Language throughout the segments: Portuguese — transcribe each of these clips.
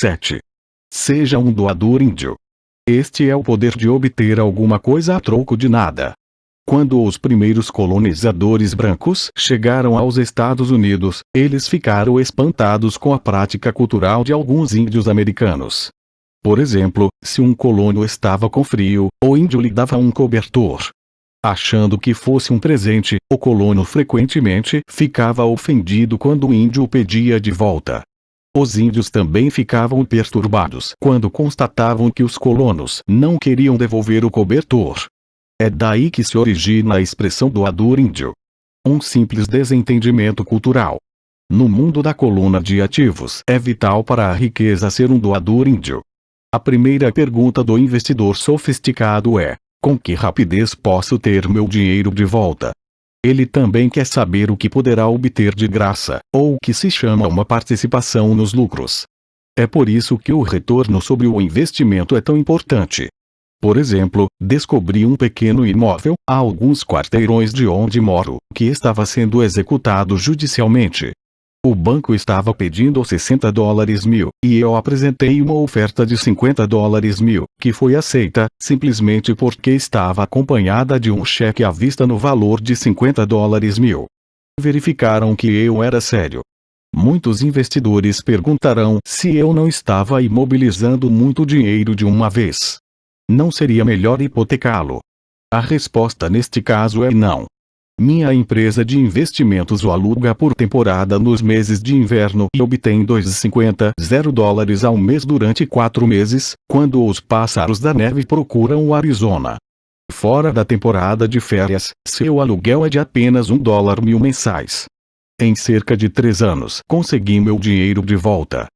7. Seja um doador índio. Este é o poder de obter alguma coisa a troco de nada. Quando os primeiros colonizadores brancos chegaram aos Estados Unidos, eles ficaram espantados com a prática cultural de alguns índios americanos. Por exemplo, se um colono estava com frio, o índio lhe dava um cobertor. Achando que fosse um presente, o colono frequentemente ficava ofendido quando o índio o pedia de volta. Os índios também ficavam perturbados quando constatavam que os colonos não queriam devolver o cobertor. É daí que se origina a expressão doador índio. Um simples desentendimento cultural. No mundo da coluna de ativos, é vital para a riqueza ser um doador índio. A primeira pergunta do investidor sofisticado é: com que rapidez posso ter meu dinheiro de volta? Ele também quer saber o que poderá obter de graça, ou o que se chama uma participação nos lucros. É por isso que o retorno sobre o investimento é tão importante. Por exemplo, descobri um pequeno imóvel, a alguns quarteirões de onde moro, que estava sendo executado judicialmente. O banco estava pedindo $60 mil, e eu apresentei uma oferta de $50 mil, que foi aceita, simplesmente porque estava acompanhada de um cheque à vista no valor de $50 mil. Verificaram que eu era sério. Muitos investidores perguntarão se eu não estava imobilizando muito dinheiro de uma vez. Não seria melhor hipotecá-lo? A resposta neste caso é não. Minha empresa de investimentos o aluga por temporada nos meses de inverno e obtém $250 ao mês durante 4 meses, quando os pássaros da neve procuram o Arizona. Fora da temporada de férias, seu aluguel é de apenas $1 mil mensais. Em cerca de 3 anos, consegui meu dinheiro de volta.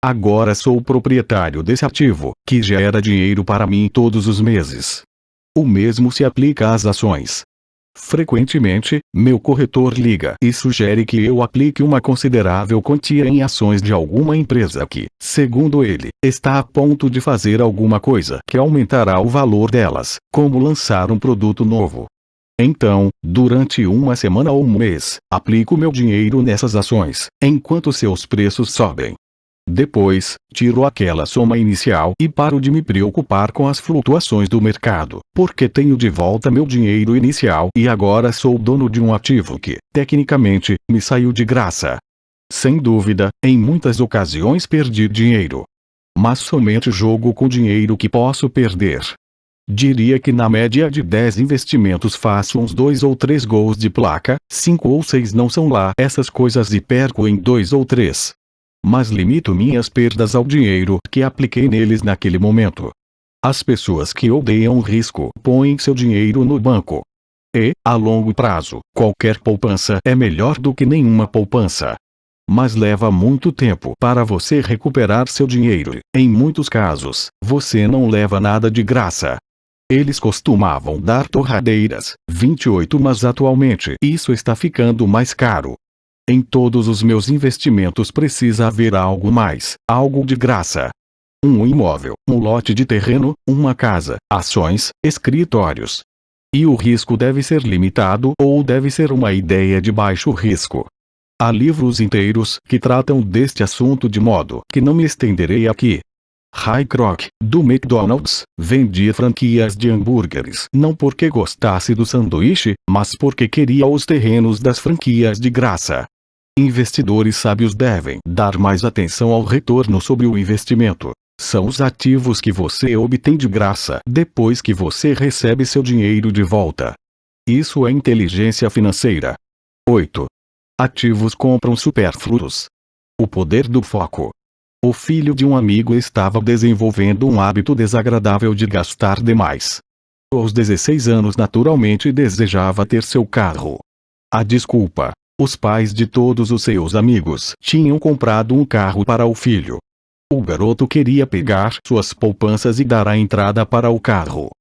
Agora sou o proprietário desse ativo, que gera dinheiro para mim todos os meses. O mesmo se aplica às ações. Frequentemente, meu corretor liga e sugere que eu aplique uma considerável quantia em ações de alguma empresa que, segundo ele, está a ponto de fazer alguma coisa que aumentará o valor delas, como lançar um produto novo. Então, durante uma semana ou um mês, aplico meu dinheiro nessas ações, enquanto seus preços sobem. Depois, tiro aquela soma inicial e paro de me preocupar com as flutuações do mercado, porque tenho de volta meu dinheiro inicial e agora sou dono de um ativo que, tecnicamente, me saiu de graça. Sem dúvida, em muitas ocasiões perdi dinheiro. Mas somente jogo com dinheiro que posso perder. Diria que na média de 10 investimentos faço uns 2 ou 3 gols de placa, 5 ou 6 não são lá essas coisas e perco em 2 ou 3. Mas limito minhas perdas ao dinheiro que apliquei neles naquele momento. As pessoas que odeiam o risco põem seu dinheiro no banco. E, a longo prazo, qualquer poupança é melhor do que nenhuma poupança. Mas leva muito tempo para você recuperar seu dinheiro. Em muitos casos, você não leva nada de graça. Eles costumavam dar torradeiras, 28, mas atualmente isso está ficando mais caro. Em todos os meus investimentos precisa haver algo mais, algo de graça. Um imóvel, um lote de terreno, uma casa, ações, escritórios. E o risco deve ser limitado ou deve ser uma ideia de baixo risco. Há livros inteiros que tratam deste assunto de modo que não me estenderei aqui. Ray Kroc, do McDonald's, vendia franquias de hambúrgueres não porque gostasse do sanduíche, mas porque queria os terrenos das franquias de graça. Investidores sábios devem dar mais atenção ao retorno sobre o investimento. São os ativos que você obtém de graça depois que você recebe seu dinheiro de volta. Isso é inteligência financeira. 8. Ativos compram supérfluos. O poder do foco. O filho de um amigo estava desenvolvendo um hábito desagradável de gastar demais. Aos 16 anos naturalmente desejava ter seu carro. A desculpa: os pais de todos os seus amigos tinham comprado um carro para o filho. O garoto queria pegar suas poupanças e dar a entrada para o carro.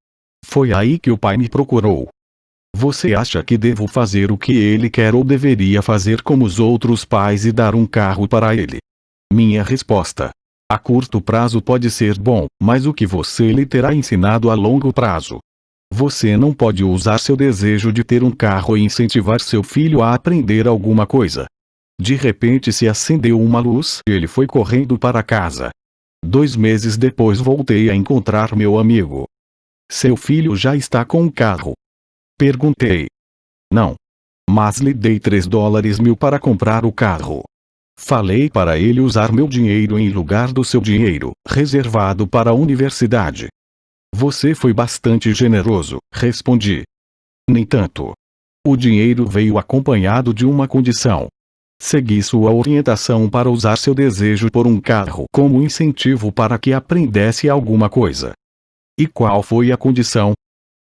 Foi aí que o pai me procurou. Você acha que devo fazer o que ele quer ou deveria fazer como os outros pais e dar um carro para ele? Minha resposta: a curto prazo pode ser bom, mas o que você lhe terá ensinado a longo prazo? Você não pode usar seu desejo de ter um carro e incentivar seu filho a aprender alguma coisa. De repente se acendeu uma luz e ele foi correndo para casa. 2 meses depois voltei a encontrar meu amigo. Seu filho já está com um carro? Perguntei. Não. Mas lhe dei $3.000 para comprar o carro. Falei para ele usar meu dinheiro em lugar do seu dinheiro, reservado para a universidade. Você foi bastante generoso, respondi. No entanto, o dinheiro veio acompanhado de uma condição. Segui sua orientação para usar seu desejo por um carro como incentivo para que aprendesse alguma coisa. E qual foi a condição?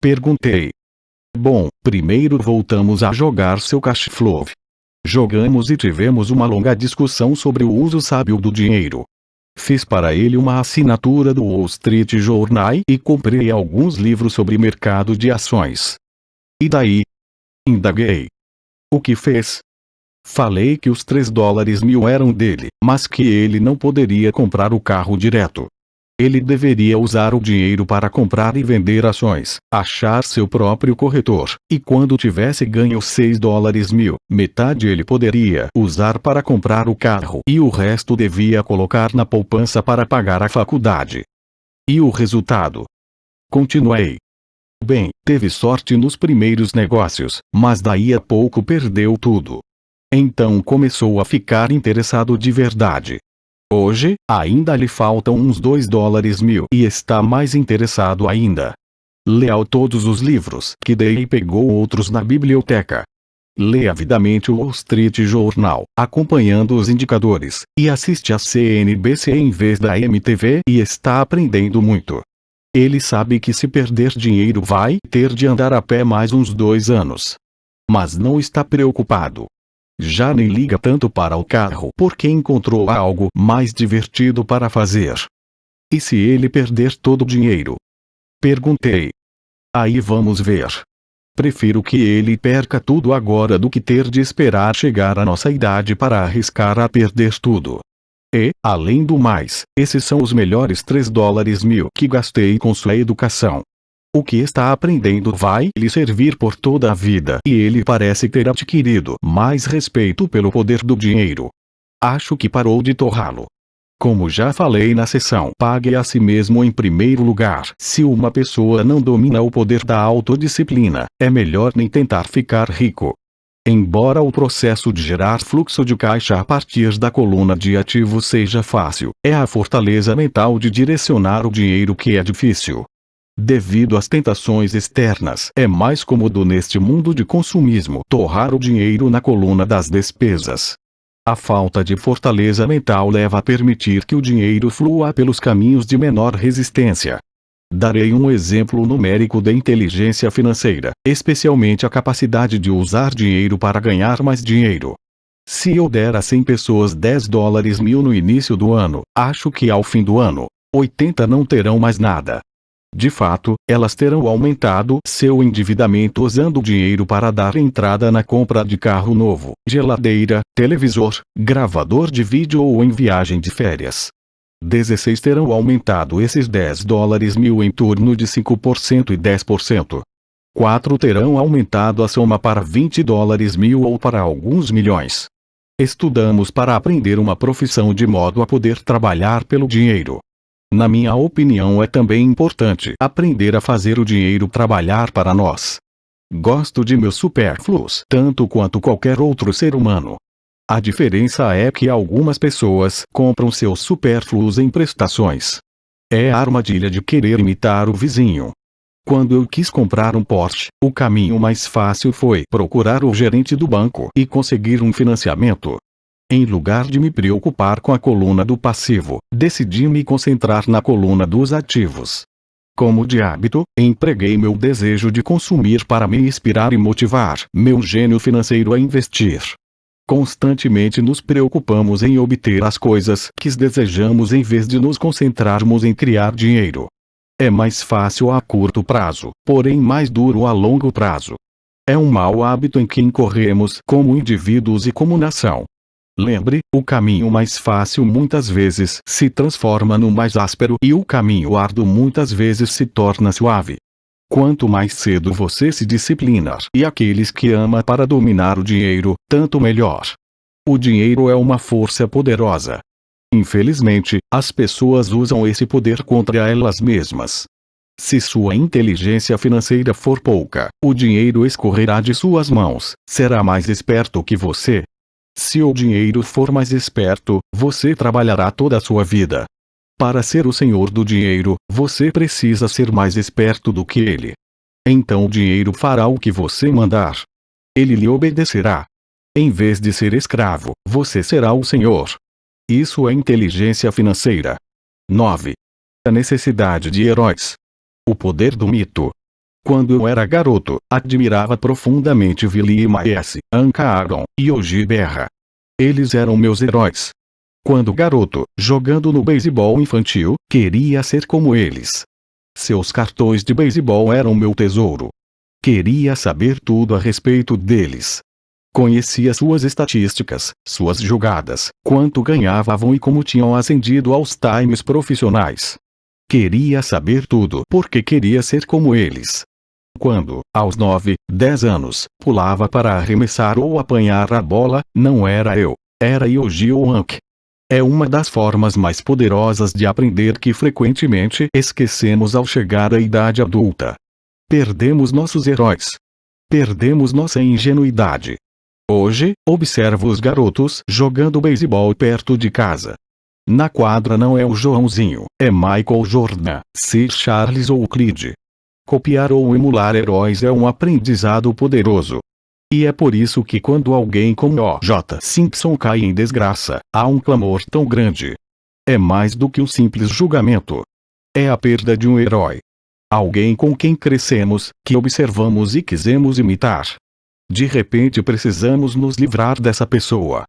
Perguntei. Bom, primeiro voltamos a jogar seu cash flow. Jogamos e tivemos uma longa discussão sobre o uso sábio do dinheiro. Fiz para ele uma assinatura do Wall Street Journal e comprei alguns livros sobre mercado de ações. E daí? Indaguei. O que fez? Falei que os $3.000 eram dele, mas que ele não poderia comprar o carro direto. Ele deveria usar o dinheiro para comprar e vender ações, achar seu próprio corretor, e quando tivesse ganho $6.000, metade ele poderia usar para comprar o carro e o resto devia colocar na poupança para pagar a faculdade. E o resultado? Continuei. Bem, teve sorte nos primeiros negócios, mas daí a pouco perdeu tudo. Então começou a ficar interessado de verdade. Hoje, ainda lhe faltam uns $2.000 e está mais interessado ainda. Leu todos os livros que dei e pegou outros na biblioteca. Lê avidamente o Wall Street Journal, acompanhando os indicadores, e assiste a CNBC em vez da MTV e está aprendendo muito. Ele sabe que se perder dinheiro vai ter de andar a pé mais uns 2 anos. Mas não está preocupado. Já nem liga tanto para o carro porque encontrou algo mais divertido para fazer. E se ele perder todo o dinheiro? Perguntei. Aí vamos ver. Prefiro que ele perca tudo agora do que ter de esperar chegar à nossa idade para arriscar a perder tudo. E, além do mais, esses são os melhores $3.000 que gastei com sua educação. O que está aprendendo vai lhe servir por toda a vida e ele parece ter adquirido mais respeito pelo poder do dinheiro. Acho que parou de torrá-lo. Como já falei na sessão, pague a si mesmo em primeiro lugar. Se uma pessoa não domina o poder da autodisciplina, é melhor nem tentar ficar rico. Embora o processo de gerar fluxo de caixa a partir da coluna de ativos seja fácil, é a fortaleza mental de direcionar o dinheiro que é difícil. Devido às tentações externas, é mais cômodo neste mundo de consumismo torrar o dinheiro na coluna das despesas. A falta de fortaleza mental leva a permitir que o dinheiro flua pelos caminhos de menor resistência. Darei um exemplo numérico da inteligência financeira, especialmente a capacidade de usar dinheiro para ganhar mais dinheiro. Se eu der a 100 pessoas $10.000 no início do ano, acho que ao fim do ano, 80 não terão mais nada. De fato, elas terão aumentado seu endividamento usando o dinheiro para dar entrada na compra de carro novo, geladeira, televisor, gravador de vídeo ou em viagem de férias. 16 terão aumentado esses $10.000 em torno de 5% e 10%. 4 terão aumentado a soma para $20.000 ou para alguns milhões. Estudamos para aprender uma profissão de modo a poder trabalhar pelo dinheiro. Na minha opinião, é também importante aprender a fazer o dinheiro trabalhar para nós. Gosto de meus supérfluos tanto quanto qualquer outro ser humano. A diferença é que algumas pessoas compram seus supérfluos em prestações. É a armadilha de querer imitar o vizinho. Quando eu quis comprar um Porsche, o caminho mais fácil foi procurar o gerente do banco e conseguir um financiamento. Em lugar de me preocupar com a coluna do passivo, decidi me concentrar na coluna dos ativos. Como de hábito, empreguei meu desejo de consumir para me inspirar e motivar meu gênio financeiro a investir. Constantemente nos preocupamos em obter as coisas que desejamos em vez de nos concentrarmos em criar dinheiro. É mais fácil a curto prazo, porém mais duro a longo prazo. É um mau hábito em que incorremos como indivíduos e como nação. Lembre, o caminho mais fácil muitas vezes se transforma no mais áspero e o caminho árduo muitas vezes se torna suave. Quanto mais cedo você se disciplinar e aqueles que ama para dominar o dinheiro, tanto melhor. O dinheiro é uma força poderosa. Infelizmente, as pessoas usam esse poder contra elas mesmas. Se sua inteligência financeira for pouca, o dinheiro escorrerá de suas mãos, será mais esperto que você. Se o dinheiro for mais esperto, você trabalhará toda a sua vida. Para ser o senhor do dinheiro, você precisa ser mais esperto do que ele. Então o dinheiro fará o que você mandar. Ele lhe obedecerá. Em vez de ser escravo, você será o senhor. Isso é inteligência financeira. 9. A necessidade de heróis. O poder do mito. Quando eu era garoto, admirava profundamente Willie Maes, Anka Agon e Yogi Berra. Eles eram meus heróis. Quando garoto, jogando no beisebol infantil, queria ser como eles. Seus cartões de beisebol eram meu tesouro. Queria saber tudo a respeito deles. Conhecia suas estatísticas, suas jogadas, quanto ganhavam e como tinham ascendido aos times profissionais. Queria saber tudo porque queria ser como eles. Quando, aos 9, 10 anos, pulava para arremessar ou apanhar a bola, não era eu, era Yogi ou Anki. É uma das formas mais poderosas de aprender que frequentemente esquecemos ao chegar à idade adulta. Perdemos nossos heróis. Perdemos nossa ingenuidade. Hoje, observo os garotos jogando beisebol perto de casa. Na quadra não é o Joãozinho, é Michael Jordan, Sir Charles ou Creed. Copiar ou emular heróis é um aprendizado poderoso. E é por isso que quando alguém como O.J. Simpson cai em desgraça, há um clamor tão grande. É mais do que um simples julgamento. É a perda de um herói. Alguém com quem crescemos, que observamos e quisemos imitar. De repente precisamos nos livrar dessa pessoa.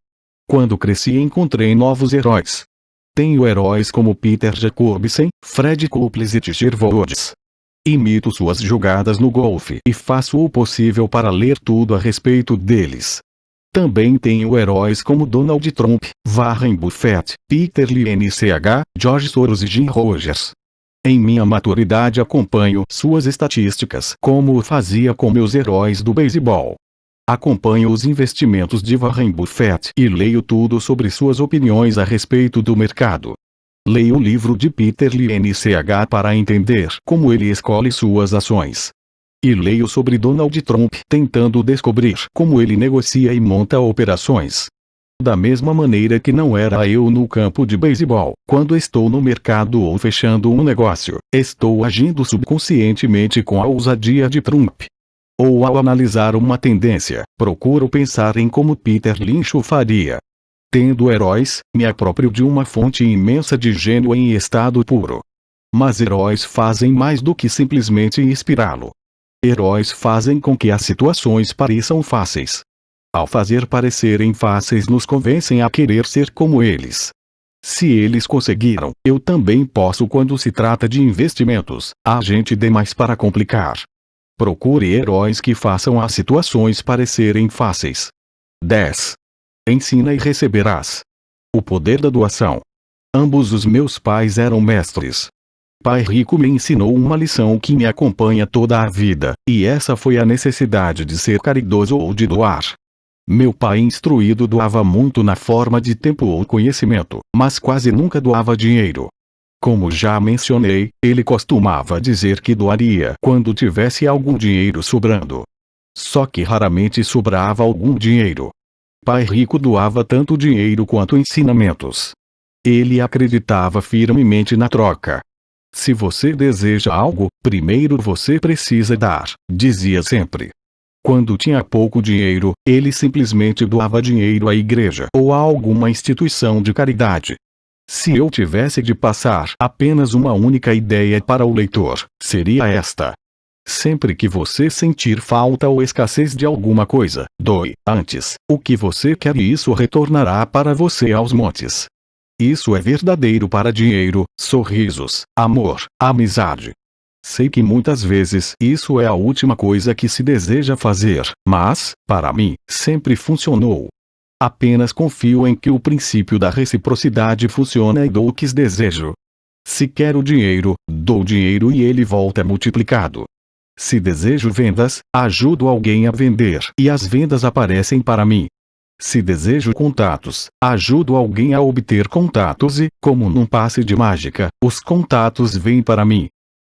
Quando cresci encontrei novos heróis. Tenho heróis como Peter Jacobsen, Fred Couples e Tiger Woods. Imito suas jogadas no golfe e faço o possível para ler tudo a respeito deles. Também tenho heróis como Donald Trump, Warren Buffett, Peter Lynch, George Soros e Jim Rogers. Em minha maturidade acompanho suas estatísticas como o fazia com meus heróis do beisebol. Acompanho os investimentos de Warren Buffett e leio tudo sobre suas opiniões a respeito do mercado. Leio o livro de Peter Lynch para entender como ele escolhe suas ações. E leio sobre Donald Trump tentando descobrir como ele negocia e monta operações. Da mesma maneira que não era eu no campo de beisebol, quando estou no mercado ou fechando um negócio, estou agindo subconscientemente com a ousadia de Trump. Ou ao analisar uma tendência, procuro pensar em como Peter Lynch o faria. Tendo heróis, me aproprio de uma fonte imensa de gênio em estado puro. Mas heróis fazem mais do que simplesmente inspirá-lo. Heróis fazem com que as situações pareçam fáceis. Ao fazer parecerem fáceis nos convencem a querer ser como eles. Se eles conseguiram, eu também posso quando se trata de investimentos, há gente demais para complicar. Procure heróis que façam as situações parecerem fáceis. 10. Ensina e receberás. O poder da doação. Ambos os meus pais eram mestres. Pai rico me ensinou uma lição que me acompanha toda a vida, e essa foi a necessidade de ser caridoso ou de doar. Meu pai instruído doava muito na forma de tempo ou conhecimento, mas quase nunca doava dinheiro. Como já mencionei, ele costumava dizer que doaria quando tivesse algum dinheiro sobrando. Só que raramente sobrava algum dinheiro. Pai rico doava tanto dinheiro quanto ensinamentos. Ele acreditava firmemente na troca. Se você deseja algo, primeiro você precisa dar, dizia sempre. Quando tinha pouco dinheiro, ele simplesmente doava dinheiro à igreja ou a alguma instituição de caridade. Se eu tivesse de passar apenas uma única ideia para o leitor, seria esta. Sempre que você sentir falta ou escassez de alguma coisa, doe antes o que você quer e isso retornará para você aos montes. Isso é verdadeiro para dinheiro, sorrisos, amor, amizade. Sei que muitas vezes isso é a última coisa que se deseja fazer, mas, para mim, sempre funcionou. Apenas confio em que o princípio da reciprocidade funciona e dou o que desejo. Se quero dinheiro, dou dinheiro e ele volta multiplicado. Se desejo vendas, ajudo alguém a vender e as vendas aparecem para mim. Se desejo contatos, ajudo alguém a obter contatos e, como num passe de mágica, os contatos vêm para mim.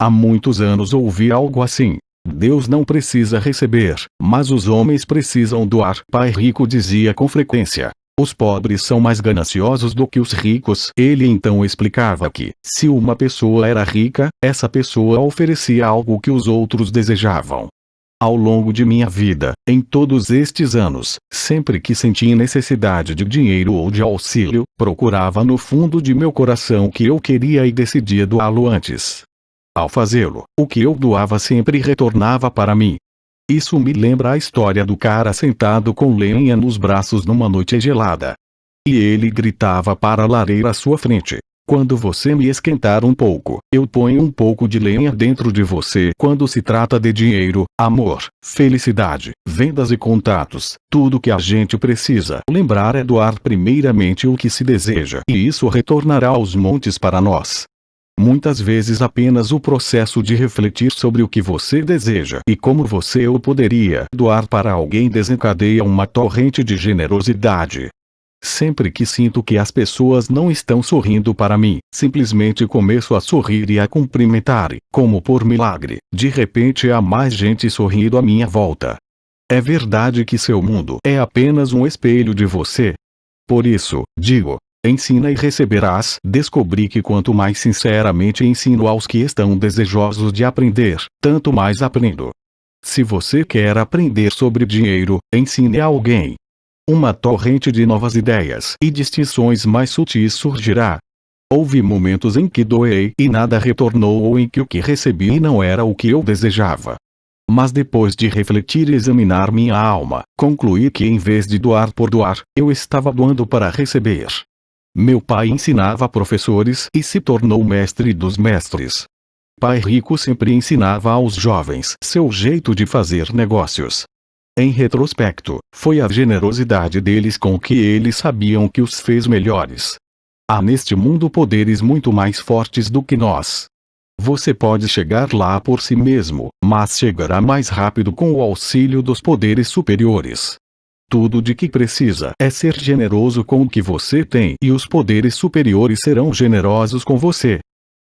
Há muitos anos ouvi algo assim. Deus não precisa receber, mas os homens precisam doar. Pai Rico dizia com frequência. Os pobres são mais gananciosos do que os ricos. Ele então explicava que, se uma pessoa era rica, essa pessoa oferecia algo que os outros desejavam. Ao longo de minha vida, em todos estes anos, sempre que senti necessidade de dinheiro ou de auxílio, procurava no fundo de meu coração o que eu queria e decidia doá-lo antes. Ao fazê-lo, o que eu doava sempre retornava para mim. Isso me lembra a história do cara sentado com lenha nos braços numa noite gelada. E ele gritava para a lareira à sua frente. Quando você me esquentar um pouco, eu ponho um pouco de lenha dentro de você. Quando se trata de dinheiro, amor, felicidade, vendas e contatos, tudo que a gente precisa lembrar é doar primeiramente o que se deseja. E isso retornará aos montes para nós. Muitas vezes apenas o processo de refletir sobre o que você deseja e como você o poderia doar para alguém desencadeia uma torrente de generosidade. Sempre que sinto que as pessoas não estão sorrindo para mim, simplesmente começo a sorrir e a cumprimentar e, como por milagre, de repente há mais gente sorrindo à minha volta. É verdade que seu mundo é apenas um espelho de você? Por isso, digo, ensina e receberás. Descobri que quanto mais sinceramente ensino aos que estão desejosos de aprender, tanto mais aprendo. Se você quer aprender sobre dinheiro, ensine a alguém. Uma torrente de novas ideias e distinções mais sutis surgirá. Houve momentos em que doei e nada retornou ou em que o que recebi não era o que eu desejava. Mas depois de refletir e examinar minha alma, concluí que em vez de doar por doar, eu estava doando para receber. Meu pai ensinava professores e se tornou mestre dos mestres. Pai Rico sempre ensinava aos jovens seu jeito de fazer negócios. Em retrospecto, foi a generosidade deles com que eles sabiam que os fez melhores. Há neste mundo poderes muito mais fortes do que nós. Você pode chegar lá por si mesmo, mas chegará mais rápido com o auxílio dos poderes superiores. Tudo de que precisa é ser generoso com o que você tem e os poderes superiores serão generosos com você.